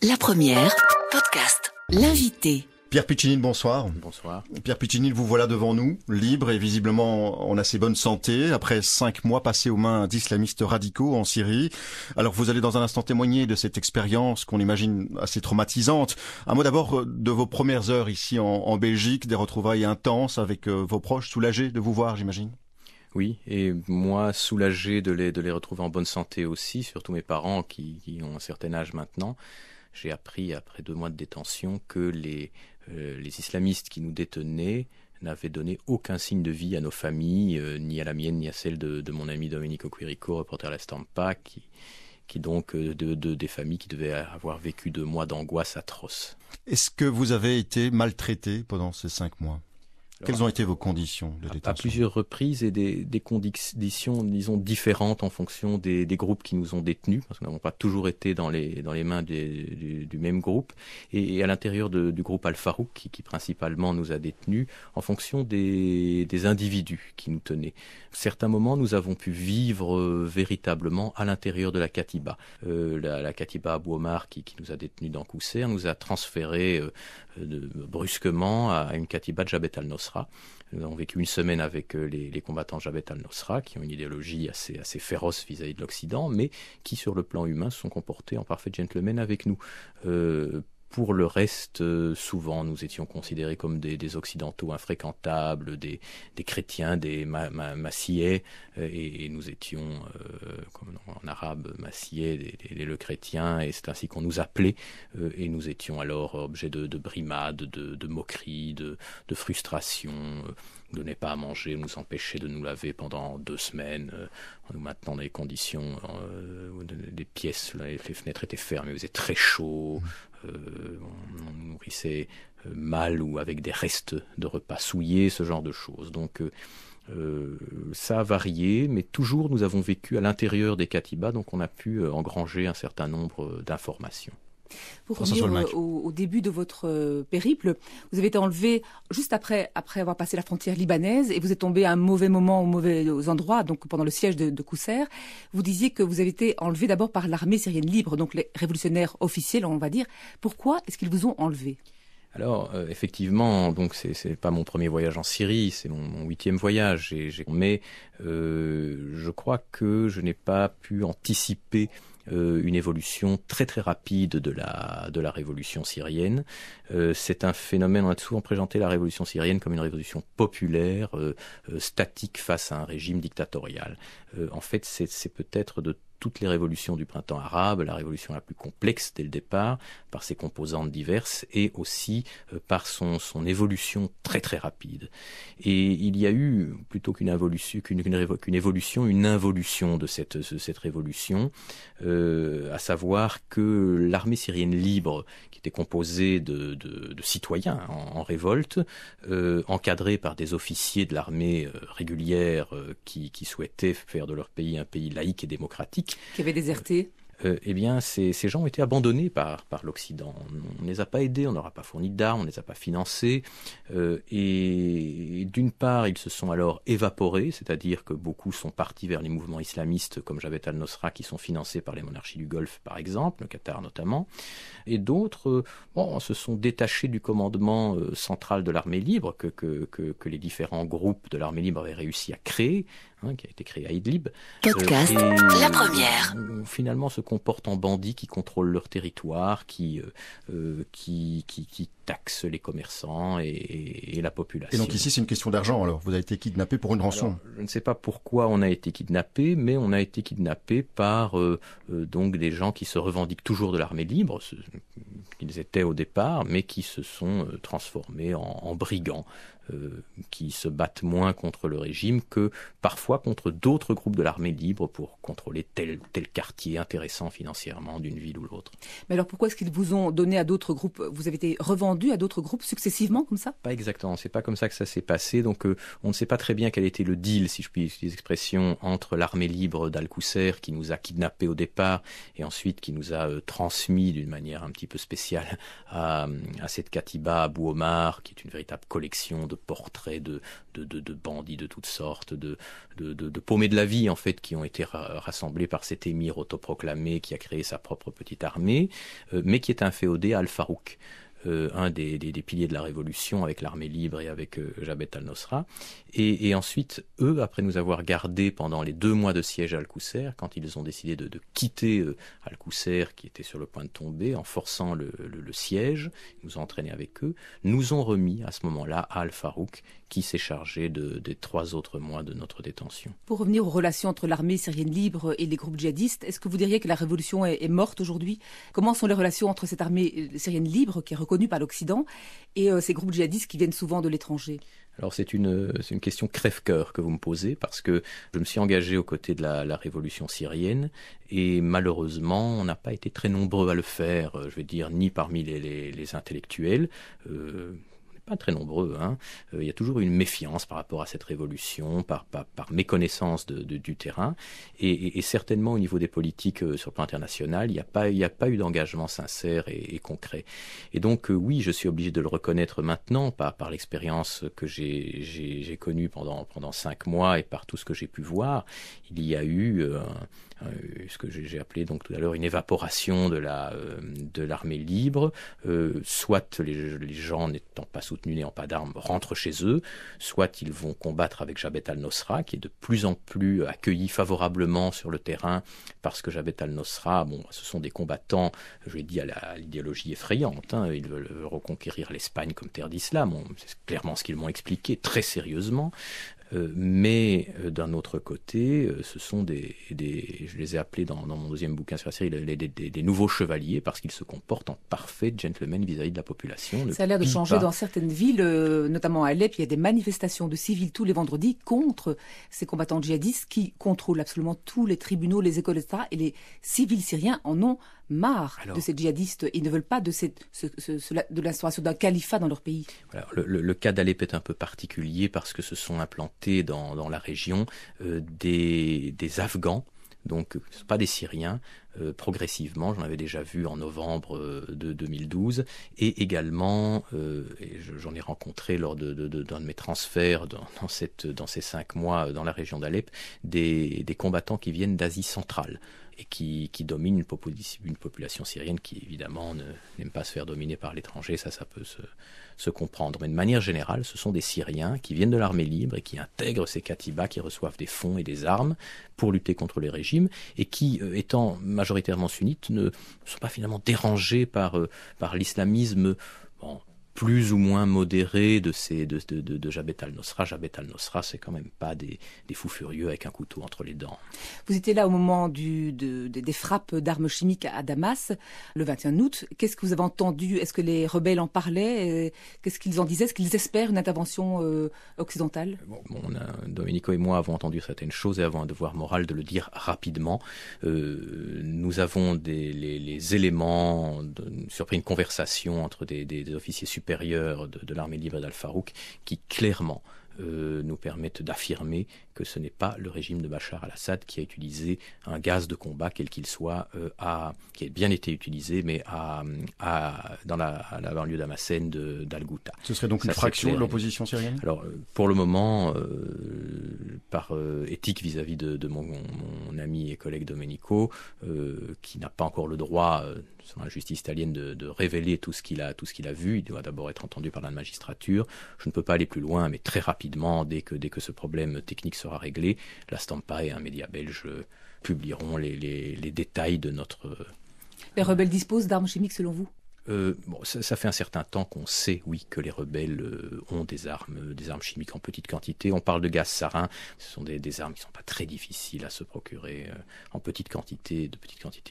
La première, podcast. L'invité. Pierre Piccinini, bonsoir. Bonsoir. Pierre Piccinini, vous voilà devant nous, libre et visiblement en assez bonne santé, après 5 mois passés aux mains d'islamistes radicaux en Syrie. Alors vous allez dans un instant témoigner de cette expérience qu'on imagine assez traumatisante. Un mot d'abord de vos premières heures ici en Belgique, des retrouvailles intenses avec vos proches, soulagés de vous voir, j'imagine. Oui, et moi soulagé de les retrouver en bonne santé aussi, surtout mes parents qui ont un certain âge maintenant. J'ai appris après 2 mois de détention que les islamistes qui nous détenaient n'avaient donné aucun signe de vie à nos familles, ni à la mienne, ni à celle de mon ami Domenico Quirico, reporter à la Stampa, qui donc des familles qui devaient avoir vécu 2 mois d'angoisse atroce. Est-ce que vous avez été maltraité pendant ces 5 mois ? Quelles ont été vos conditions de détention ? À plusieurs reprises et des conditions, disons, différentes en fonction des groupes qui nous ont détenus, parce que nous n'avons pas toujours été dans les mains du même groupe, et à l'intérieur du groupe Al-Farouk, qui principalement nous a détenus, en fonction des individus qui nous tenaient. Certains moments, nous avons pu vivre véritablement à l'intérieur de la Katiba. La Katiba Abu Omar, qui nous a détenus dans Qousseir, nous a transférés brusquement à une Katiba de Jabhat al-Nosra. Nous avons vécu 1 semaine avec les combattants de Jabhat al-Nosra, qui ont une idéologie assez féroce vis-à-vis de l'Occident, mais qui, sur le plan humain, se sont comportés en parfait gentleman avec nous. Pour le reste, souvent, nous étions considérés comme des occidentaux infréquentables, des chrétiens, des massillais, et nous étions, comme en arabe, massillais, le chrétien, et c'est ainsi qu'on nous appelait, et nous étions alors objet de brimades, de moqueries, de frustration. On ne donnait pas à manger, on nous empêchait de nous laver pendant 2 semaines, en nous maintenant dans des conditions, des pièces, les fenêtres étaient fermées, il faisait très chaud, on nous nourrissait mal ou avec des restes de repas souillés, ce genre de choses. Donc ça a varié, mais toujours nous avons vécu à l'intérieur des Katibas, donc on a pu engranger un certain nombre d'informations. Pour revenir au début de votre périple, vous avez été enlevé juste après avoir passé la frontière libanaise et vous êtes tombé à un mauvais moment, au mauvais endroit, donc pendant le siège de Qousseir. Vous disiez que vous avez été enlevé d'abord par l'armée syrienne libre, donc les révolutionnaires officiels, on va dire. Pourquoi est-ce qu'ils vous ont enlevé ? Alors, effectivement, donc c'est pas mon premier voyage en Syrie, c'est mon 8e voyage. Mais je crois que je n'ai pas pu anticiper une évolution très très rapide de la révolution syrienne. C'est un phénomène, on a souvent présenté la révolution syrienne comme une révolution populaire, statique face à un régime dictatorial. En fait, c'est peut-être de toutes les révolutions du printemps arabe, la révolution la plus complexe dès le départ, par ses composantes diverses et aussi par son évolution très très rapide. Et il y a eu, plutôt qu'une évolution, une involution de cette révolution, à savoir que l'armée syrienne libre, qui était composée de citoyens en révolte, encadrés par des officiers de l'armée régulière qui souhaitaient faire de leur pays un pays laïque et démocratique, qui avait déserté. Eh bien, ces gens ont été abandonnés par l'Occident. On ne les a pas aidés, on n'aura pas fourni d'armes, on ne les a pas financés. Et d'une part, ils se sont alors évaporés, c'est-à-dire que beaucoup sont partis vers les mouvements islamistes comme Jabhat al-Nosra, qui sont financés par les monarchies du Golfe, par exemple, le Qatar notamment. Et d'autres se sont détachés du commandement central de l'armée libre que les différents groupes de l'armée libre avaient réussi à créer, qui a été créé à Idlib. Podcast, la première. Finalement, se comportent en bandits qui contrôlent leur territoire, qui taxent les commerçants et la population. Et donc ici, c'est une question d'argent, alors. Vous avez été kidnappé pour une rançon. Alors, je ne sais pas pourquoi on a été kidnappé, mais on a été kidnappé par donc des gens qui se revendiquent toujours de l'armée libre, qu'ils étaient au départ, mais qui se sont transformés en brigands. Qui se battent moins contre le régime que parfois contre d'autres groupes de l'armée libre pour contrôler tel quartier intéressant financièrement d'une ville ou l'autre. Mais alors pourquoi est-ce qu'ils vous ont donné à d'autres groupes ? Vous avez été revendu à d'autres groupes successivement comme ça ? Pas exactement, c'est pas comme ça que ça s'est passé. Donc on ne sait pas très bien quel était le deal, si je puis utiliser l'expression, entre l'armée libre d'Al-Qousseir qui nous a kidnappés au départ et ensuite qui nous a transmis d'une manière un petit peu spéciale à cette Katiba Abu Omar, qui est une véritable collection de portraits de bandits de toutes sortes, de paumés de la vie en fait, qui ont été rassemblés par cet émir autoproclamé qui a créé sa propre petite armée, mais qui est inféodé à Al-Farouk. Un des piliers de la révolution avec l'armée libre et avec Jabhat al-Nosra. Et ensuite, eux, après nous avoir gardés pendant les 2 mois de siège à Al-Qusair, quand ils ont décidé de quitter Al-Qusair, qui était sur le point de tomber, en forçant le siège, ils nous ont entraînés avec eux, nous ont remis à ce moment-là à Al-Farouk, qui s'est chargé des 3 autres mois de notre détention. Pour revenir aux relations entre l'armée syrienne libre et les groupes djihadistes, est-ce que vous diriez que la révolution est morte aujourd'hui? Comment sont les relations entre cette armée syrienne libre, qui est reconnue par l'Occident, et ces groupes djihadistes qui viennent souvent de l'étranger? Alors c'est une question crève-cœur que vous me posez, parce que je me suis engagé aux côtés de la révolution syrienne et malheureusement on n'a pas été très nombreux à le faire, je vais dire, ni parmi les intellectuels, pas très nombreux, hein. Il y a toujours une méfiance par rapport à cette révolution, par méconnaissance du terrain, et certainement au niveau des politiques sur le plan international, il n'y a pas eu d'engagement sincère et concret. Et donc oui, je suis obligé de le reconnaître maintenant par l'expérience que j'ai connue pendant 5 mois et par tout ce que j'ai pu voir. Il y a eu ce que j'ai appelé donc tout à l'heure une évaporation de l'armée libre, soit les gens n'étant pas soutenus, n'ayant pas d'armes, rentrent chez eux, soit ils vont combattre avec Jabhat al-Nosra, qui est de plus en plus accueilli favorablement sur le terrain, parce que Jabhat al-Nosra, ce sont des combattants, je l'ai dit, à l'idéologie effrayante, hein, ils veulent reconquérir l'Espagne comme terre d'islam, c'est clairement ce qu'ils m'ont expliqué très sérieusement. Mais d'un autre côté, ce sont je les ai appelés dans mon 2e bouquin sur la Syrie, des nouveaux chevaliers, parce qu'ils se comportent en parfait gentleman vis-à-vis de la population. Ça a l'air de changer dans certaines villes, notamment à Alep. Il y a des manifestations de civils tous les vendredis contre ces combattants djihadistes qui contrôlent absolument tous les tribunaux, les écoles, etc. Et les civils syriens en ont marre de ces djihadistes. Ils ne veulent pas de l'instauration d'un califat dans leur pays. Voilà, le cas d'Alep est un peu particulier parce que se sont implantés dans la région des Afghans, donc ce ne sont pas des Syriens, progressivement, j'en avais déjà vu en novembre de 2012, et également, et j'en ai rencontré lors d'un de mes transferts dans ces 5 mois dans la région d'Alep, des combattants qui viennent d'Asie centrale et qui dominent une population syrienne qui évidemment n'aime pas se faire dominer par l'étranger, ça peut se comprendre. Mais de manière générale, ce sont des Syriens qui viennent de l'armée libre et qui intègrent ces katibas, qui reçoivent des fonds et des armes pour lutter contre les régimes, et qui, étant majoritairement sunnites, ne sont pas finalement dérangés par l'islamisme plus ou moins modéré de Jabhat al-Nosra. Jabhat al-Nosra, c'est quand même pas des fous furieux avec un couteau entre les dents. Vous étiez là au moment des frappes d'armes chimiques à Damas, le 21 août. Qu'est-ce que vous avez entendu? Est-ce que les rebelles en parlaient? Qu'est-ce qu'ils en disaient? Est-ce qu'ils espèrent une intervention occidentale? Domenico et moi avons entendu certaines choses et avons un devoir moral de le dire rapidement. Nous avons les éléments sur une conversation entre des officiers supérieurs de l'armée libre d'Al-Farouk qui clairement nous permettent d'affirmer que ce n'est pas le régime de Bachar al-Assad qui a utilisé un gaz de combat, quel qu'il soit, qui a bien été utilisé, mais dans la banlieue damascène d'Al-Ghouta. Ce serait donc une fraction de l'opposition syrienne? Alors, pour le moment, par éthique vis-à-vis de mon ami et collègue Domenico, qui n'a pas encore le droit, selon la justice italienne, de révéler tout ce qu'il a vu. Il doit d'abord être entendu par la magistrature. Je ne peux pas aller plus loin, mais très rapidement, dès que ce problème technique sera réglé, la Stampa et un média belge publieront les détails de notre... Les rebelles disposent d'armes chimiques selon vous? Ça fait un certain temps qu'on sait, oui, que les rebelles ont des armes chimiques en petite quantité. On parle de gaz sarin, ce sont des armes qui ne sont pas très difficiles à se procurer en petite quantité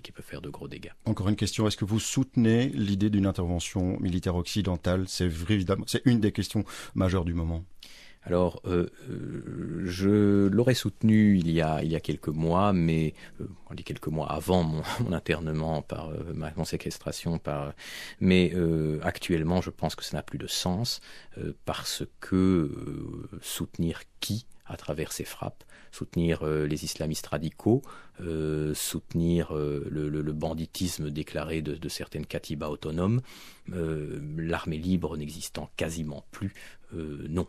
qui peuvent faire de gros dégâts. Encore une question, est-ce que vous soutenez l'idée d'une intervention militaire occidentale? C'est une des questions majeures du moment. Alors, je l'aurais soutenu il y a quelques mois, mais on dit quelques mois avant mon internement par mon séquestration, mais actuellement, je pense que ça n'a plus de sens parce que soutenir qui à travers ces frappes, soutenir les islamistes radicaux, soutenir le banditisme déclaré de certaines katibas autonomes, l'armée libre n'existant quasiment plus, non.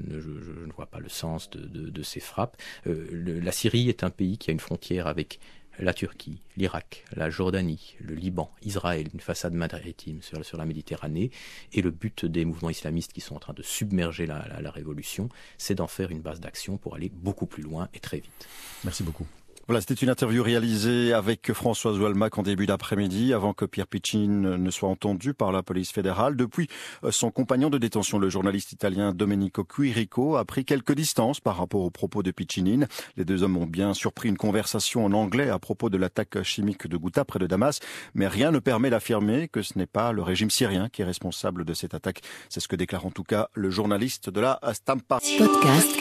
Je ne vois pas le sens de ces frappes. La Syrie est un pays qui a une frontière avec la Turquie, l'Irak, la Jordanie, le Liban, Israël, une façade maritime sur la Méditerranée. Et le but des mouvements islamistes qui sont en train de submerger la révolution, c'est d'en faire une base d'action pour aller beaucoup plus loin et très vite. Merci beaucoup. Voilà, c'était une interview réalisée avec Françoise Walmack en début d'après-midi, avant que Pierre Piccin ne soit entendu par la police fédérale. Depuis, son compagnon de détention, le journaliste italien Domenico Quirico, a pris quelques distances par rapport aux propos de Piccinin. Les deux hommes ont bien surpris une conversation en anglais à propos de l'attaque chimique de Ghouta près de Damas, mais rien ne permet d'affirmer que ce n'est pas le régime syrien qui est responsable de cette attaque. C'est ce que déclare en tout cas le journaliste de la Stampa. Podcast.